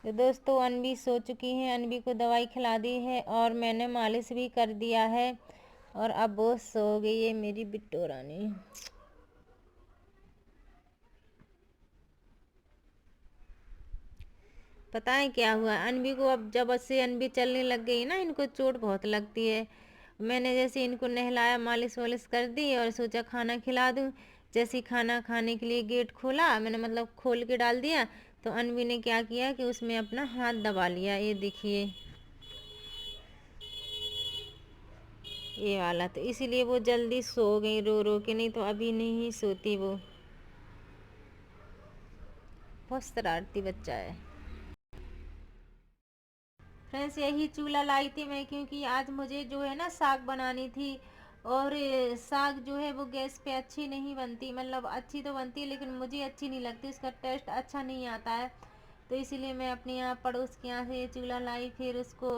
तो दोस्तों अनवी सो चुकी हैं। अनवी को दवाई खिला दी है और मैंने मालिश भी कर दिया है और अब वो सो गई है मेरी बिट्टू रानी। पता है क्या हुआ अनवी को, अब जब से अनवी चलने लग गई ना, इनको चोट बहुत लगती है। मैंने जैसे इनको नहलाया, मालिश वालिश कर दी और सोचा खाना खिला दूं। जैसे ही खाना खाने के लिए गेट खोला, मैंने मतलब खोल के डाल दिया, तो अनवी ने क्या किया कि उसमें अपना हाथ दबा लिया। ये देखिए ये वाला, तो इसीलिए वो जल्दी सो गई रो रो के, नहीं तो अभी नहीं सोती वो। बहुत शरारती बच्चा है। फ्रेंड्स यही चूल्हा लाई थी मैं, क्योंकि आज मुझे जो है ना साग बनानी थी। और साग जो है वो गैस पे अच्छी नहीं बनती, मतलब अच्छी तो बनती है लेकिन मुझे अच्छी नहीं लगती, उसका टेस्ट अच्छा नहीं आता है। तो इसीलिए मैं अपने यहाँ पड़ोस के यहाँ से ये चूल्हा लाई, फिर उसको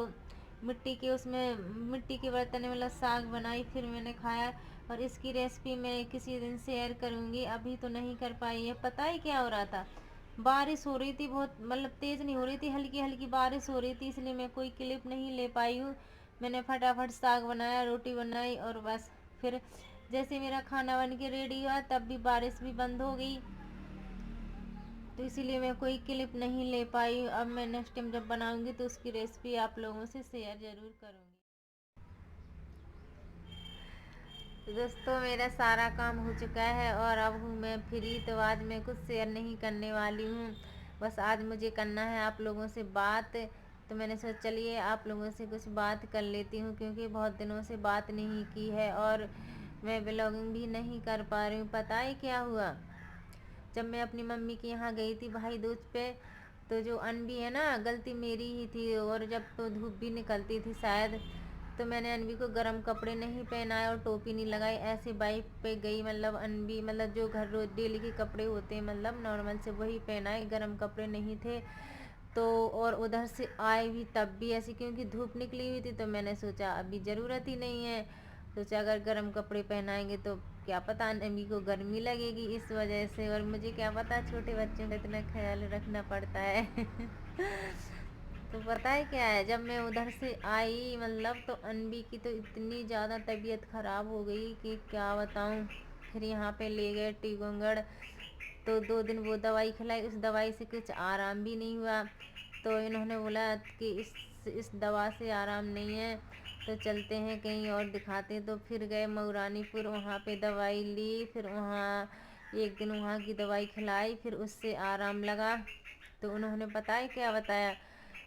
मिट्टी के उसमें मिट्टी के बर्तन में मतलब साग बनाई, फिर मैंने खाया। और इसकी रेसिपी मैं किसी दिन शेयर करूँगी, अभी तो नहीं कर पाई है। पता है क्या हो रहा था, बारिश हो रही थी बहुत, मतलब तेज़ नहीं हो रही थी, हल्की हल्की बारिश हो रही थी, इसलिए मैं कोई क्लिप नहीं ले पाई हूँ। मैंने फटाफट साग बनाया, रोटी बनाई और बस। फिर जैसे मेरा खाना बन के रेडी हुआ तब भी बारिश भी बंद हो गई, तो इसीलिए मैं कोई क्लिप नहीं ले पाई। अब मैं नेक्स्ट टाइम जब बनाऊंगी तो उसकी रेसिपी आप लोगों से शेयर ज़रूर करूँगी। तो दोस्तों मेरा सारा काम हो चुका है और अब हूँ मैं फ्री, तो आज मैं कुछ शेयर नहीं करने वाली हूँ। बस आज मुझे करना है आप लोगों से बात, तो मैंने सोचा चलिए आप लोगों से कुछ बात कर लेती हूँ, क्योंकि बहुत दिनों से बात नहीं की है और मैं ब्लॉगिंग भी नहीं कर पा रही हूँ। पता है क्या हुआ, जब मैं अपनी मम्मी के यहाँ गई थी भाई दूज पे, तो जो अनवी है ना, गलती मेरी ही थी। और जब तो धूप भी निकलती थी शायद, तो मैंने अनवी को गर्म कपड़े नहीं पहनाए और टोपी नहीं लगाई, ऐसे बाइक पे गई। मतलब अनवी मतलब जो घर रोज डेली के कपड़े होते हैं मतलब नॉर्मल से, वही पहनाए, गर्म कपड़े नहीं थे। तो और उधर से आए भी तब भी ऐसी, क्योंकि धूप निकली हुई थी, तो मैंने सोचा अभी ज़रूरत ही नहीं है। सोचा अगर गर्म कपड़े पहनाएंगे तो क्या पता अम्मी को गर्मी लगेगी, इस वजह से। और मुझे क्या पता छोटे बच्चों का इतना ख्याल रखना पड़ता है। तो पता है क्या है, जब मैं उधर से आई मतलब, तो अनबी की तो इतनी ज़्यादा तबीयत ख़राब हो गई कि क्या बताऊँ। फिर यहाँ पे ले गए टीकमगढ़, तो 2 दिन वो दवाई खिलाई, उस दवाई से कुछ आराम भी नहीं हुआ। तो इन्होंने बोला कि इस दवा से आराम नहीं है, तो चलते हैं कहीं और दिखाते हैं। तो फिर गए मऊरानीपुर, वहाँ पे दवाई ली, फिर वहाँ 1 दिन वहाँ की दवाई खिलाई, फिर उससे आराम लगा। तो उन्होंने पता है क्या बताया,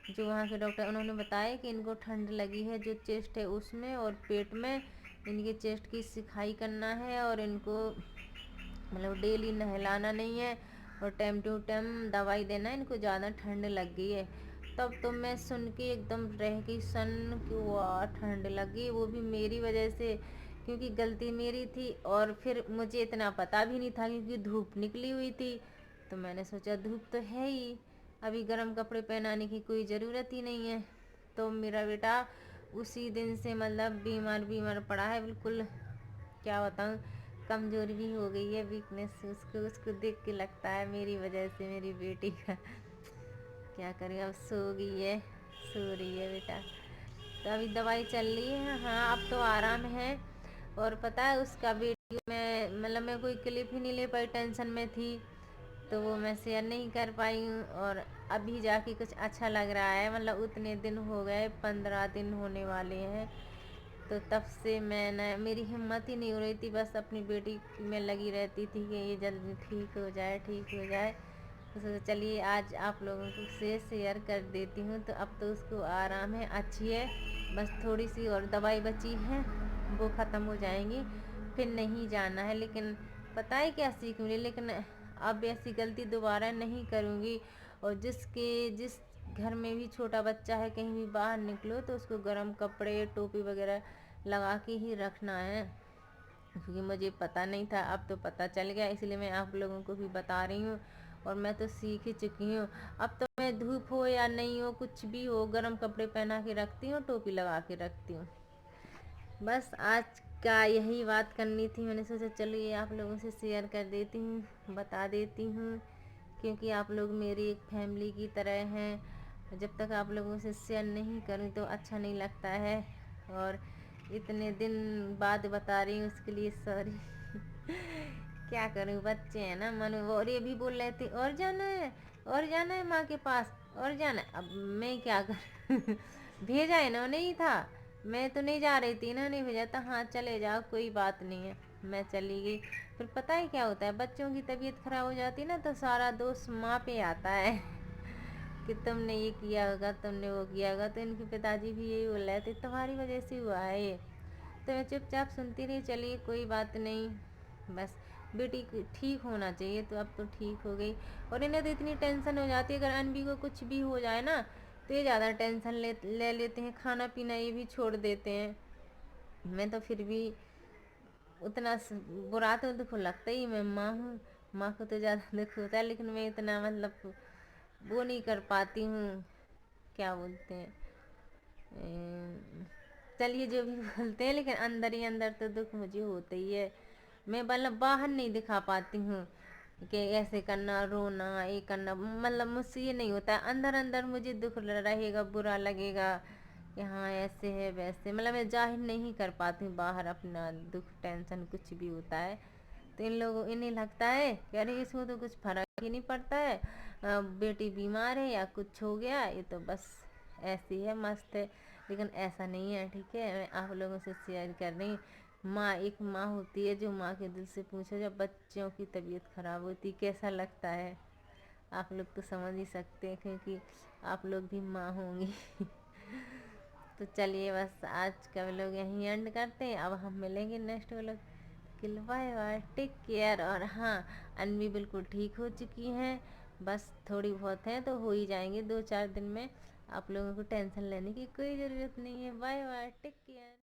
जो वहाँ के डॉक्टर, उन्होंने बताया कि इनको ठंड लगी है, जो चेस्ट है उसमें और पेट में, इनके चेस्ट की सिखाई करना है और इनको मतलब डेली नहलाना नहीं है और टाइम टू टाइम दवाई देना है, इनको ज़्यादा ठंड लग गई है। तब तो मैं सुन के एकदम रह गई सन कि वाह ठंड लगी, वो भी मेरी वजह से, क्योंकि गलती मेरी थी। और फिर मुझे इतना पता भी नहीं था क्योंकि धूप निकली हुई थी, तो मैंने सोचा धूप तो है ही, अभी गर्म कपड़े पहनाने की कोई ज़रूरत ही नहीं है। तो मेरा बेटा उसी दिन से मतलब बीमार बीमार पड़ा है बिल्कुल, क्या बताऊँ, कमज़ोर भी हो गई है, वीकनेस उसको उसको देख के लगता है मेरी वजह से मेरी बेटी का। क्या करें, अब सो गई है, सो रही है बेटा। तो अभी दवाई चल रही है, हाँ अब तो आराम है। और पता है उसका वीडियो में मतलब मैं कोई क्लिप ही नहीं ले पाई, टेंशन में थी, तो वो मैं शेयर नहीं कर पाई हूँ। और अभी जाके कुछ अच्छा लग रहा है, मतलब उतने दिन हो गए, 15 दिन होने वाले हैं, तो तब से मैं मेरी हिम्मत ही नहीं हो रही थी, बस अपनी बेटी में लगी रहती थी कि ये जल्दी ठीक हो जाए, ठीक हो जाए। तो सोचा चलिए आज आप लोगों को से शेयर कर देती हूँ। तो अब तो उसको आराम है, अच्छी है, बस थोड़ी सी और दवाई बची है, वो ख़त्म हो जाएंगी, फिर नहीं जाना है। लेकिन पता है क्या सीख मिली, लेकिन अब ऐसी गलती दोबारा नहीं करूँगी। और जिस घर में भी छोटा बच्चा है, कहीं भी बाहर निकलो तो उसको गर्म कपड़े टोपी वगैरह लगा के ही रखना है, क्योंकि मुझे पता नहीं था, अब तो पता चल गया, इसलिए मैं आप लोगों को भी बता रही हूँ। और मैं तो सीख ही चुकी हूँ, अब तो मैं धूप हो या नहीं हो, कुछ भी हो, गर्म कपड़े पहना के रखती हूँ, टोपी लगा के रखती हूँ। बस आज का यही बात करनी थी, मैंने सोचा चलो ये आप लोगों से शेयर कर देती हूँ, बता देती हूँ, क्योंकि आप लोग मेरी एक फैमिली की तरह हैं। जब तक आप लोगों से शेयर नहीं करूँ तो अच्छा नहीं लगता है। और इतने दिन बाद बता रही हूँ, उसके लिए सॉरी। क्या करूँ, बच्चे हैं ना मन, और ये भी बोल रहे थे और जाना है, और जाना है माँ के पास, और जाना है। अब मैं क्या कर भेजा इन्होंने ही था, मैं तो नहीं जा रही थी, इन्होंने भेजा था। हाँ चले जाओ, कोई बात नहीं है। मैं चली गई। फिर पता है क्या होता है, बच्चों की तबीयत खराब हो जाती है ना, तो सारा दोष माँ पे आता है कि तुमने ये किया होगा, तुमने वो किया होगा। तो इनके पिताजी भी यही बोल रहे थे, तुम्हारी वजह से हुआ है ये। तो मैं चुपचाप सुनती रही, चलिए कोई बात नहीं, बस बेटी ठीक होना चाहिए। तो अब तो ठीक हो गई। और इन्हें तो इतनी टेंशन हो जाती है, अगर अनबी को कुछ भी हो जाए ना, तो ये ज़्यादा टेंशन ले लेते हैं, खाना पीना ये भी छोड़ देते हैं। मैं तो फिर भी उतना बुरा तो दुख लगता ही, मैं माँ हूँ, माँ को तो ज़्यादा दुख होता है, लेकिन मैं इतना मतलब वो नहीं कर पाती हूँ, क्या बोलते हैं, चलिए जो भी बोलते हैं, लेकिन अंदर ही अंदर तो दुख मुझे होता ही है। मैं मतलब बाहर नहीं दिखा पाती हूँ कि ऐसे करना, रोना, ये करना, मतलब मुझसे ये नहीं होता है। अंदर अंदर मुझे दुख रहेगा, बुरा लगेगा कि हाँ ऐसे है वैसे, मतलब मैं जाहिर नहीं कर पाती हूँ बाहर अपना दुख, टेंशन कुछ भी होता है। तो इन लोगों इन्हें लगता है कि अरे इसको तो कुछ फर्क ही नहीं पड़ता है, बेटी बीमार है या कुछ हो गया, ये तो बस ऐसी है, मस्त है। लेकिन ऐसा नहीं है, ठीक है। मैं आप लोगों से शेयर कर रही हूँ। माँ एक माँ होती है जो माँ के दिल से पूछो, जब बच्चों की तबीयत खराब होती कैसा लगता है, आप लोग तो समझ ही सकते हैं, क्योंकि आप लोग भी माँ होंगी। तो चलिए बस आज का व्लॉग यहीं एंड करते हैं, अब हम मिलेंगे next vlog. Bye bye, take care. और हाँ, अनवी बिल्कुल ठीक हो चुकी हैं, बस थोड़ी बहुत है तो हो ही जाएंगे 2-4 दिन में। आप लोगों को टेंशन लेने की कोई ज़रूरत नहीं है। Bye bye, take care.